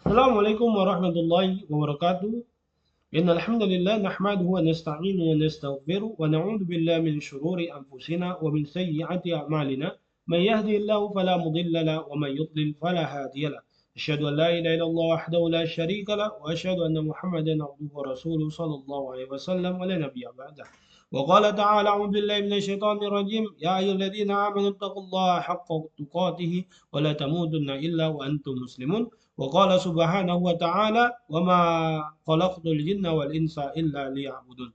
Assalamualaikum warahmatullahi wabarakatuh. Innal hamdalillah nahmaduhu wa nasta'inu wa nastaghfiruh wa na'udzu billahi min shururi anfusina wa min sayyiati a'malina. Man yahdihillahu fala mudilla lahu wa man yudlil fala hadiya lahu. Asyhadu an la ilaha illallah wahdahu la syarika lahu wa asyhadu anna Muhammadan abduhu wa rasuluhu sallallahu alaihi wasallam wa la nabiyya ba'dah. وقال تعالى أعوذ بالله من الشيطان الرجيم يا أيها الذين آمنوا اتقوا الله حق تقاته ولا تموتن إلا وأنتم مسلمون. وقال سبحانه وتعالى وما خلقت الجن والإنس إلا ليعبدون.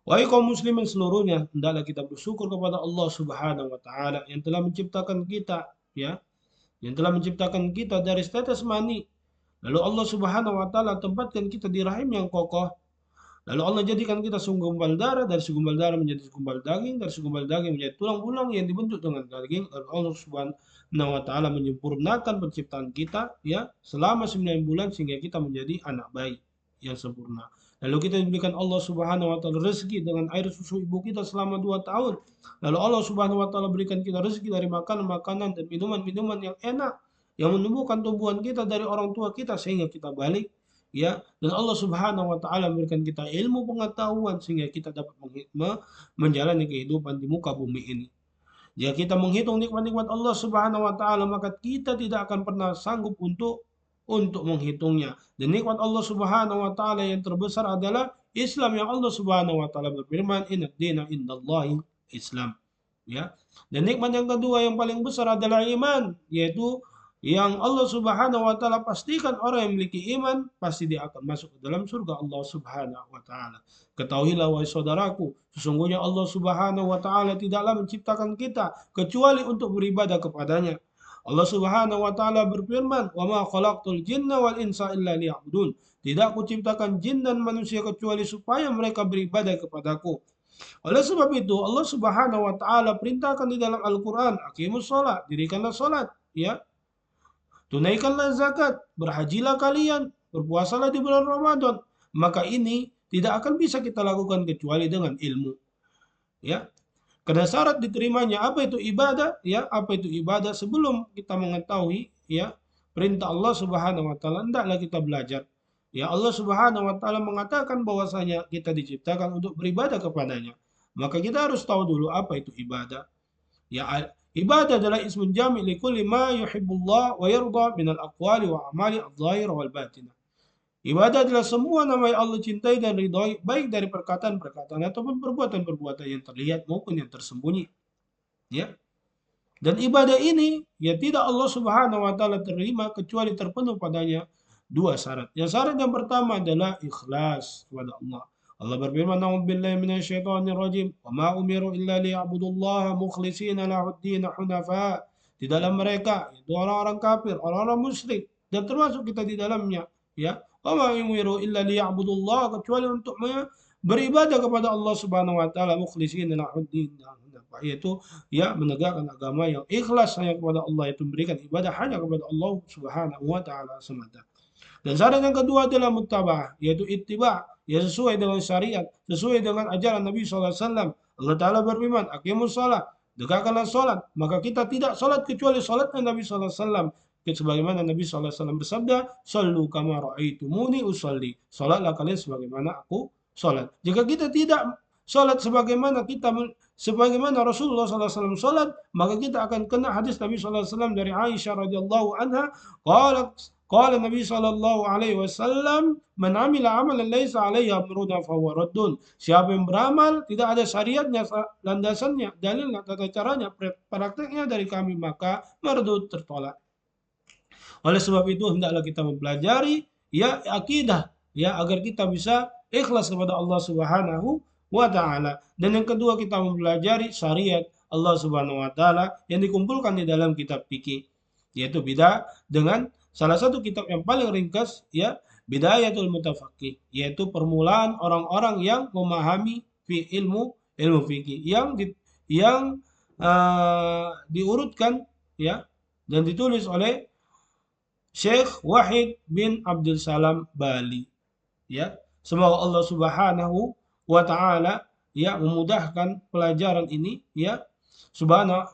Wahai kaum muslimin seluruhnya, hendaklah kita bersyukur kepada Allah Subhanahu wa taala yang telah menciptakan kita, ya, yang telah menciptakan kita dari tetes mani. Lalu Allah Subhanahu wa taala tempatkan kita di rahim yang kokoh. Lalu Allah jadikan kita segumpal darah, dari segumpal darah menjadi segumpal daging, dari segumpal daging menjadi tulang belulang yang dibentuk dengan daging. Lalu Allah Subhanahu wa taala menyempurnakan penciptaan kita ya selama 9 bulan sehingga kita menjadi anak bayi yang sempurna. Lalu kita diberikan Allah Subhanahu wa taala rezeki dengan air susu ibu kita selama 2 tahun. Lalu Allah Subhanahu wa taala berikan kita rezeki dari makanan-makanan dan minuman-minuman yang enak yang menumbuhkan tumbuhan kita dari orang tua kita sehingga kita balik ya, dan Allah Subhanahu wa taala memberikan kita ilmu pengetahuan sehingga kita dapat menjalani kehidupan di muka bumi ini. Jika kita menghitung nikmat-nikmat Allah Subhanahu wa taala, maka kita tidak akan pernah sanggup untuk menghitungnya. Dan nikmat Allah Subhanahu wa taala yang terbesar adalah Islam yang Allah Subhanahu wa taala berfirman, "Inna dina indallahi Islam." Ya. Dan nikmat yang kedua yang paling besar adalah iman, yaitu yang Allah Subhanahu wa taala pastikan orang yang memiliki iman pasti dia akan masuk ke dalam surga Allah Subhanahu wa taala. Ketahuilah wahai saudaraku, sesungguhnya Allah Subhanahu wa taala tidaklah menciptakan kita kecuali untuk beribadah kepadanya. Allah Subhanahu wa taala berfirman, "Wa ma khalaqtul jinna wal insa illa liya'budun." Tidak kuciptakan jin dan manusia kecuali supaya mereka beribadah kepadaku. Oleh sebab itu, Allah Subhanahu wa taala perintahkan di dalam Al-Qur'an, "Aqimus shalah," dirikanlah salat, ya. Tunaikanlah zakat, berhajilah kalian, berpuasalah di bulan Ramadan. Maka ini tidak akan bisa kita lakukan kecuali dengan ilmu. Ya, karena syarat diterimanya apa itu ibadah, ya, apa itu ibadah sebelum kita mengetahui, ya, perintah Allah Subhanahu wa taala hendaklah kita belajar. Ya, Allah Subhanahu wa taala mengatakan bahwasanya kita diciptakan untuk beribadah kepadanya. Maka kita harus tahu dulu apa itu ibadah. Ya, ibadah adalah ismun jami' li kulli ma yuhibbullah wa yarda min al-aqwali wa amali adh-dhahir wal batinah. Ibadah adalah semua nama yang Allah cintai dan ridhoi, baik dari perkataan-perkataan ataupun perbuatan-perbuatan yang terlihat maupun yang tersembunyi. Ya. Dan ibadah ini ya tidak Allah Subhanahu wa taala terima kecuali terpenuh padanya dua syarat. Yang syarat yang pertama adalah ikhlas kepada Allah. Allah berfirman, "A'udzubillahi minasyaitonir rajim. Wa ma umiru illa liya'budullaha mukhlishina lahud-din hunafa." Di dalam mereka itu orang-orang kafir, orang-orang musyrik dan termasuk kita di dalamnya, ya. Wa ma umiru illa liya'budullaha kecuali untuk beribadah kepada Allah Subhanahu wa taala mukhlishina lahud-din hunafa, yaitu ya menegakkan agama yang ikhlas hanya kepada Allah, itu memberikan ibadah hanya kepada Allah Subhanahu wa taala semata. Dan syarat yang kedua adalah muttaba'ah, yaitu ittiba, ya sesuai dengan syariat, sesuai dengan ajaran Nabi sallallahu alaihi wasallam. Allah taala berfirman, "Aqimus shalah," tegakkanlah salat. Maka kita tidak salat kecuali salatnya Nabi sallallahu alaihi wasallam. Sebagaimana Nabi sallallahu alaihi wasallam bersabda, "Shallu kama ra'aitumuni usolli." Salatlah kalian sebagaimana aku salat. Jika kita tidak salat sebagaimana Rasulullah SAW salat, maka kita akan kena hadis Nabi SAW dari Aisyah radhiyallahu anha, qala qala Nabi sallallahu alaihi wasallam, "Man amila amalan laisa alaihi amruna fahuwa raddun." Siapa yang beramal tidak ada syariatnya, landasannya, dalilnya, tata caranya, prakteknya dari kami, maka mardud, tertolak. Oleh sebab itu hendaklah kita mempelajari ya akidah ya agar kita bisa ikhlas kepada Allah Subhanahu wa taala. Dan yang kedua kita mempelajari syariat Allah Subhanahu wa taala yang dikumpulkan di dalam kitab fikih, yaitu beda dengan salah satu kitab yang paling ringkas ya Bidayatul Mutafaqih, yaitu permulaan orang-orang yang memahami ilmu fikih yang diurutkan ya dan ditulis oleh Syekh Wahid bin Abdul Salam Bali. Ya, semoga Allah Subhanahu wa taala ya memudahkan pelajaran ini ya. Semoga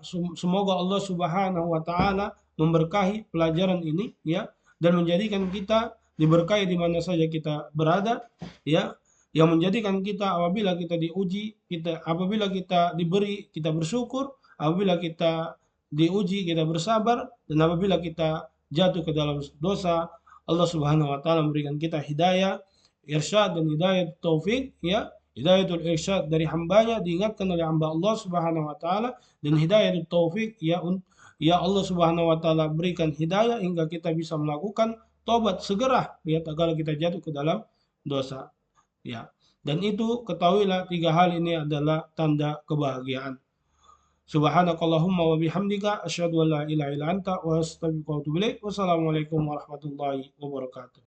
Allah Subhanahu wa taala memberkahi pelajaran ini ya dan menjadikan kita diberkahi di mana saja kita berada, ya, yang menjadikan kita apabila kita diuji, apabila kita diberi, kita bersyukur, apabila kita diuji, kita bersabar, dan apabila kita jatuh ke dalam dosa, Allah Subhanahu wa taala memberikan kita hidayah, irsyad dan hidayah taufik, ya. Hidayatul irsyad dari hambanya diingatkan oleh hamba Allah Subhanahu wa taala, dan hidayatul taufik, ya, ya Allah Subhanahu wa taala berikan hidayah hingga kita bisa melakukan tobat segera, ya, kalau kita jatuh ke dalam dosa, ya. Dan itu ketahuilah tiga hal ini adalah tanda kebahagiaan. Subhanakallahumma wa bihamdika asyhadu an la ilaha illa anta wa astaghfiruka wa atubu ilaik. Wassalamualaikum warahmatullahi wabarakatuh.